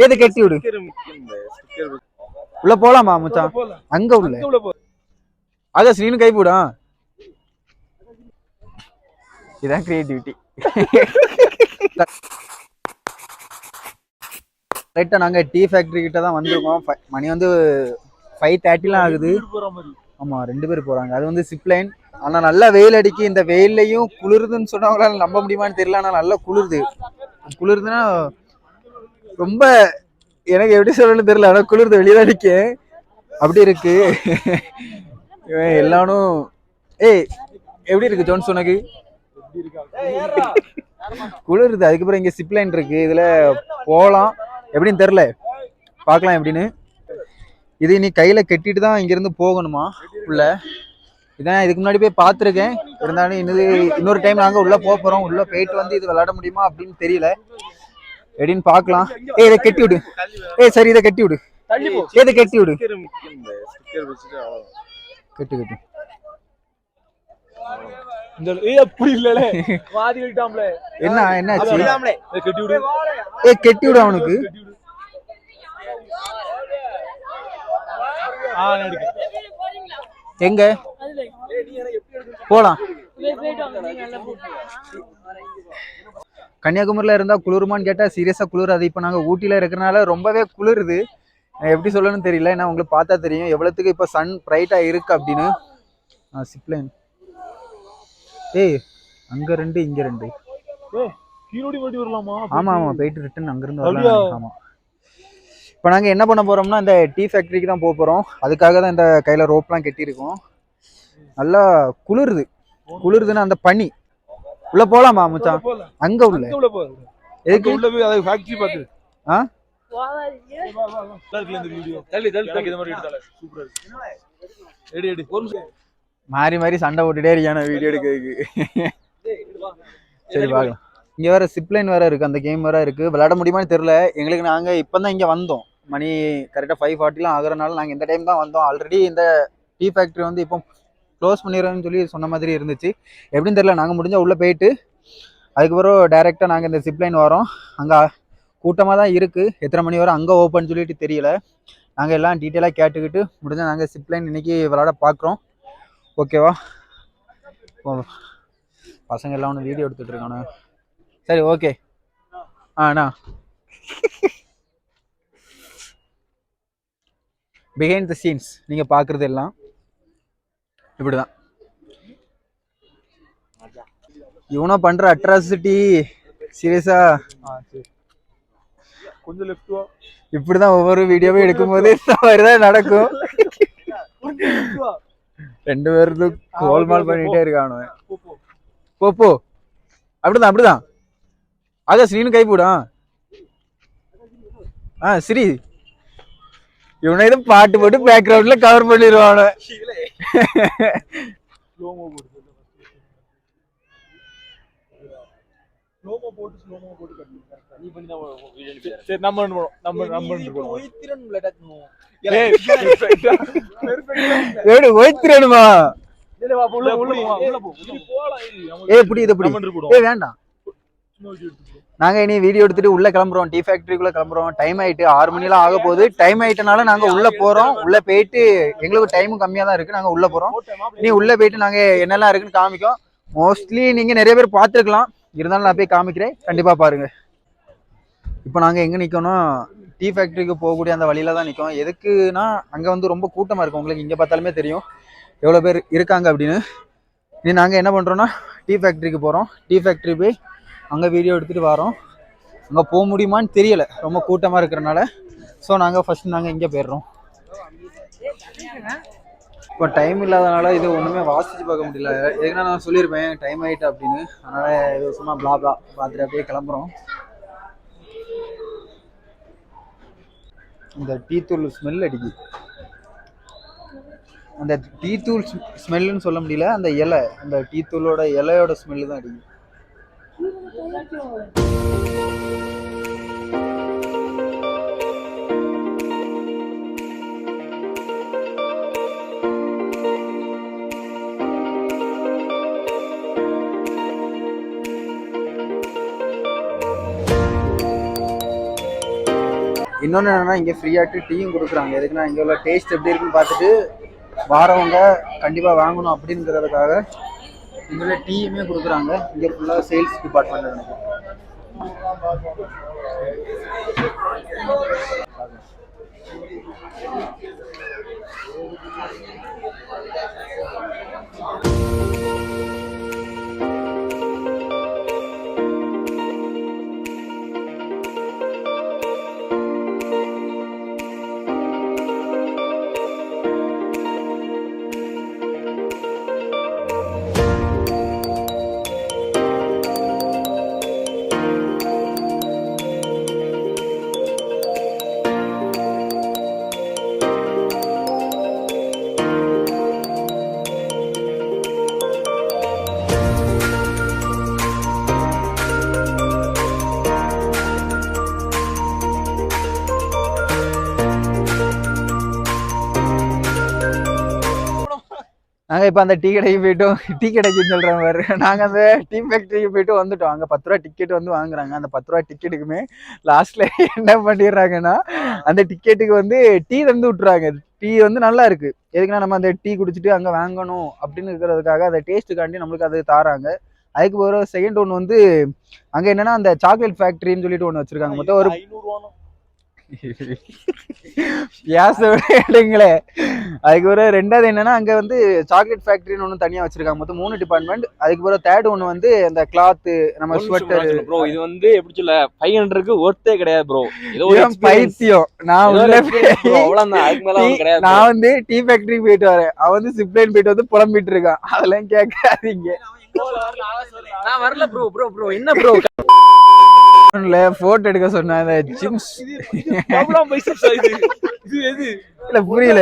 ஏது கட்டி விடு. உள்ள போலாமா மச்சான்? அங்க உள்ள அத ஸ்ரீனு கை போடா. இதான் கிரியேட்டிவிட்டி. ரைட்டா நாங்க டீ ஃபேக்டரி கிட்ட தான் வந்திருக்கோம். மணி வந்து 5:30 ஆகுது. ஆமா 2 பேர் போறாங்க. அது வந்து சிப்லைன். ஆனா நல்லா வெயில் அடிக்கி. இந்த வெயில்லையும் குளிருதுன்னு சொன்னா அவங்களால நம்ப முடியுமான்னு தெரியல. ஆனா நல்லா குளிருது. குளிருதுன்னா ரொம்ப எனக்கு எப்படி சொல்லணும்னு தெரியல. ஆனா குளிருது, வெளியில அடிக்க அப்படி இருக்கு. எல்லாரும் ஏய் எப்படி இருக்கு ஜோன்ஸ் உனக்கு? குளிருது. அதுக்கப்புறம் இங்க சிப்லைன் இருக்கு. இதுல போலாம் எப்படின்னு தெரியல, பார்க்கலாம் எப்படின்னு. இது நீ கையில கட்டிட்டு தான் இங்க இருந்து போகணுமா உள்ள? இதான் இதுக்கு முன்னாடி போய் பார்த்துருக்கேன். இருந்தாலும் இன்னொரு டைம் நாங்க உள்ள போறோம். உள்ள போயிட்டு வந்து இது விளையாட முடியுமா அப்படின்னு தெரியல. எப்படின்னு பார்க்கலாம். இதை கட்டி விடு. சரி இதை கட்டி விடு. இதை கட்டி விடு. கட்டு கட்டு. என்ன கட்டி விடு அவனுக்கு. எங்க போலாம்? கன்னியாகுமரியில இருந்தா குளிருமான்னு கேட்டா சீரியஸா குளிராது. இப்ப நாங்க ஊட்டியில இருக்கிறனால ரொம்பவே குளிருது. எப்படி சொல்லணும்னு தெரியல. ஏன்னா உங்களுக்கு பார்த்தா தெரியும் எவ்வளவுக்கு இப்ப சன் பிரைட்டா இருக்கு அப்படின்னு. சிப்லைன் ஏய் அங்க 2 இங்க 2. ஆமா ஆமா போயிட்டு ரிட்டர்ன் அங்க இருந்து வரலாம். ஆமா இப்போ நாங்க என்ன பண்ண போறோம்னா இந்த டீ ஃபேக்டரிக்கு தான் போறோம். அதுக்காக தான் இந்த கையில ரோப்லாம் கட்டி இருக்கோம். நல்லா குளிருது. குளிருதுன்னா அந்த பனி. உள்ள போலாமா மச்சான்? அங்க உள்ள எதுக்கு உள்ள போய் அதை ஃபேக்டரி பாத்து மாறி மாறி சண்டை போட்டுட்டே இருக்கான வீடியோ எடுக்கிறதுக்கு. சரி பார்க்கலாம். இங்க வேற சிப்லைன் வேற இருக்கு. அந்த கேம் வேற இருக்கு. விளையாட முடியுமான்னு தெரியல எங்களுக்கு. நாங்க இப்பதான் இங்க வந்தோம். மணி கரெக்டா 5:40 ஆகுறதுனால நாங்க இந்த டைம் தான் வந்தோம். ஆல்ரெடி இந்த டீ ஃபேக்டரி வந்து இப்போ க்ளோஸ் பண்ணிடுறோம்னு சொல்லி சொன்ன மாதிரி இருந்துச்சு. எப்படின்னு தெரியல. நாங்க முடிஞ்சா உள்ள போயிட்டு அதுக்கப்புறம் டைரக்டா நாங்க இந்த சிப்லைன் வரோம். அங்க கூட்டமா தான் இருக்கு. எத்தனை மணி வரை அங்க ஓப்பன் சொல்லிட்டு தெரியல. நாங்க எல்லாம் டீட்டெயிலா கேட்டுக்கிட்டு முடிஞ்சா நாங்க சிப்லைன் இன்னைக்கு விளையாட பாக்குறோம். ஓகேவா? பசங்க எல்லாம் ஒன்று வீடியோ எடுத்துட்டு இருக்கானு. சரி okay. Anna behind the scenes நீங்க பாக்குறது எல்லாம் இப்படிதான். இவனா பண்ற அட்ராசிட்டி சீரியஸா கொஞ்சம் லெஃப்ட். இப்படிதான் ஒவ்வொரு வீடியோவும் எடுக்கும் போது மாதிரிதான் நடக்கும். 2 பேரும் கோல்மால் பண்ணிட்டே இருக்கானு. போ அப்படிதான் அப்படிதான். அதான் ஸ்ரீனு கை போடா. சரி இவனை எதுவும் பாட்டு போட்டு பேக்ரவுண்ட்ல கவர் பண்ணிடுவான. வேண்டாம். நாங்க இனி வீடியோ எடுத்துட்டு உள்ள கிளம்புறோம். டீ ஃபேக்டரிக்குள்ள கிளம்புறோம். டைம் ஆயிட்டு 6 மணிலாம் ஆக போகுது. டைம் ஆயிட்டனால நாங்க உள்ள போறோம். உள்ள போயிட்டு எங்களுக்கு டைமும் கம்மியா தான் இருக்கு. நாங்க உள்ள போறோம். இனி உள்ள போயிட்டு நாங்க என்னெல்லாம் இருக்குன்னு காமிக்கோம். மோஸ்ட்லி நீங்க நிறைய பேர் பார்த்துருக்கலாம். இருந்தாலும் நான் போய் காமிக்கிறேன். கண்டிப்பா பாருங்க. இப்போ நாங்க எங்க நிக்கோம்னா டீ ஃபேக்டரிக்கு போகக்கூடிய அந்த வழியில தான் நிக்கோம். எதுக்குன்னா அங்க வந்து ரொம்ப கூட்டமா இருக்கும். உங்களுக்கு இங்க பார்த்தாலுமே தெரியும் எவ்வளவு பேர் இருக்காங்க அப்படின்னு. இனி நாங்க என்ன பண்றோம்னா டீ ஃபேக்டரிக்கு போறோம். டீ ஃபேக்டரி போய் அங்க வீடியோ எடுத்துட்டு வரோம். அங்க போக முடியுமான்னு தெரியல, ரொம்ப கூட்டமா இருக்கிறனால. ஸோ நாங்க ஃபர்ஸ்ட் நாங்க இங்க போயிடுறோம். இப்போ டைம் இல்லாதனால இது ஒண்ணுமே வாசிச்சு பார்க்க முடியல. எதுனா நான் சொல்லியிருப்பேன் டைம் ஆயிட்டு அப்படின்னு. அதனால இது சும்மா பிளா பார்த்துட்டு அப்படியே கிளம்புறோம். இந்த டீ தூள் ஸ்மெல் அடிக்குது. அந்த டீ தூள் ஸ்மெல்லுன்னு சொல்ல முடியல. அந்த இலை, அந்த டீ தூளோட இலையோட ஸ்மெல்லு தான் அடிக்குது. இன்னொன்று என்னன்னா இங்கே ஃப்ரீயாட்டு டீயும் கொடுக்குறாங்க. எதுக்குன்னா இங்கே உள்ள டேஸ்ட் எப்படி இருக்குன்னு பார்த்துட்டு வாரவங்க கண்டிப்பாக வாங்கணும் அப்படிங்கிறதுக்காக இங்கே டீயுமே கொடுக்குறாங்க. இங்கே ஃபுல்லாக சேல்ஸ் டிபார்ட்மெண்ட் எனக்கு. நாங்கள் இப்போ அந்த டீ கடைக்கு போயிட்டோம். டீ கடைக்குன்னு சொல்கிற மாதிரி நாங்கள் அந்த டீ ஃபேக்ட்ரிக்கு போயிட்டு வந்துட்டோம். அங்கே 10 ரூபா டிக்கெட் வந்து வாங்குறாங்க. அந்த 10 ரூபா டிக்கெட்டுக்குமே லாஸ்ட்டில் என்ன பண்ணிடுறாங்கன்னா அந்த டிக்கெட்டுக்கு வந்து டீ தந்து விட்டுறாங்க. டீ வந்து நல்லா இருக்கு. எதுக்குன்னா நம்ம அந்த டீ குடிச்சிட்டு அங்கே வாங்கணும் அப்படின்னு இருக்கிறதுக்காக அந்த டேஸ்ட்டுக்காண்டி நம்மளுக்கு அது தாராங்க. அதுக்கு ஒரு செகண்ட் ஒன்று வந்து அங்கே என்னன்னா அந்த சாக்லேட் ஃபேக்ட்ரின்னு சொல்லிட்டு ஒன்று வச்சிருக்காங்க. மொத்தம் ஒரு எடுங்களே. அதுக்கு ஒரு ரெண்டாவது என்னன்னா அங்க வந்து சாக்லேட் ஃபேக்டரின்னு ஒன்று தனியா வச்சிருக்காங்க. மொத்தம் 3 டிபார்ட்மெண்ட். அதுக்கு ஒரு தேர்ட் ஒன்று வந்து அந்த கிளாத் நம்ம ஸ்வெட்டர் ப்ரோ. இது வந்து எப்படி சொல்ல 500க்கு ஒர்த்தே கிடையாது ப்ரோ. இது ஒரு பைத்தியம். நான் அவ்வளவுதான், அதுக்கு மேல கிடையாது. நான் வந்து டீ ஃபேக்டரிக்கு போயிட்டு வரேன். அவன் வந்து சிப்லைன் போயிட்டு வந்து புலம்பிட்டு இருக்கான். அதெல்லாம் கேட்காதீங்க. நான் வரல ப்ரோ. ப்ரோ ப்ரோ என்ன ப்ரோ போட்டோ எடுக்க சொன்ன ஜிம்ஸ் இல்ல புரியல.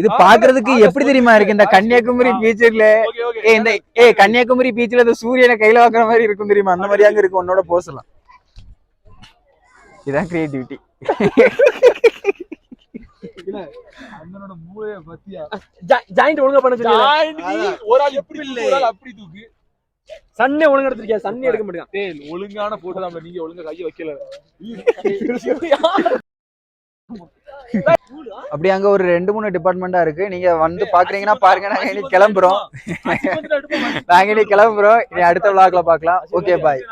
இது பாக்குறதுக்கு எப்படி தெரியுமா இருக்கு? இந்த கன்னியாகுமரி பீச்ல இந்த கன்னியாகுமரி பீச்ல இந்த சூரியனை கையில வாக்குற மாதிரி இருக்கும் தெரியுமா? அந்த மாதிரியா இருக்கு. உன்னோட போசலாம். இதான் கிரியேட்டிவிட்டி. ஜாயிண்ட் ஒழுங்கா பண்ண சொல்லி ஒரு ஆள் எப்படி இல்ல ஒரு ஆள் அப்படி தூக்கு. சன்னே ஒழுங்கா எடுத்துறியா? சன்னே எடுக்க மாட்டேங்க. டேய் ஒழுங்கான போட்டோ தான். நீங்க ஒழுங்கா கைய வைக்கல. அப்படி அங்க ஒரு 2-3 டிபார்ட்மெண்டா இருக்கு. நீங்க வந்து பாக்குறீங்கன்னா பாருங்க. நாங்க இனி கிளம்புறோம். இனி அடுத்த vlogல பார்க்கலாம். Okay bye.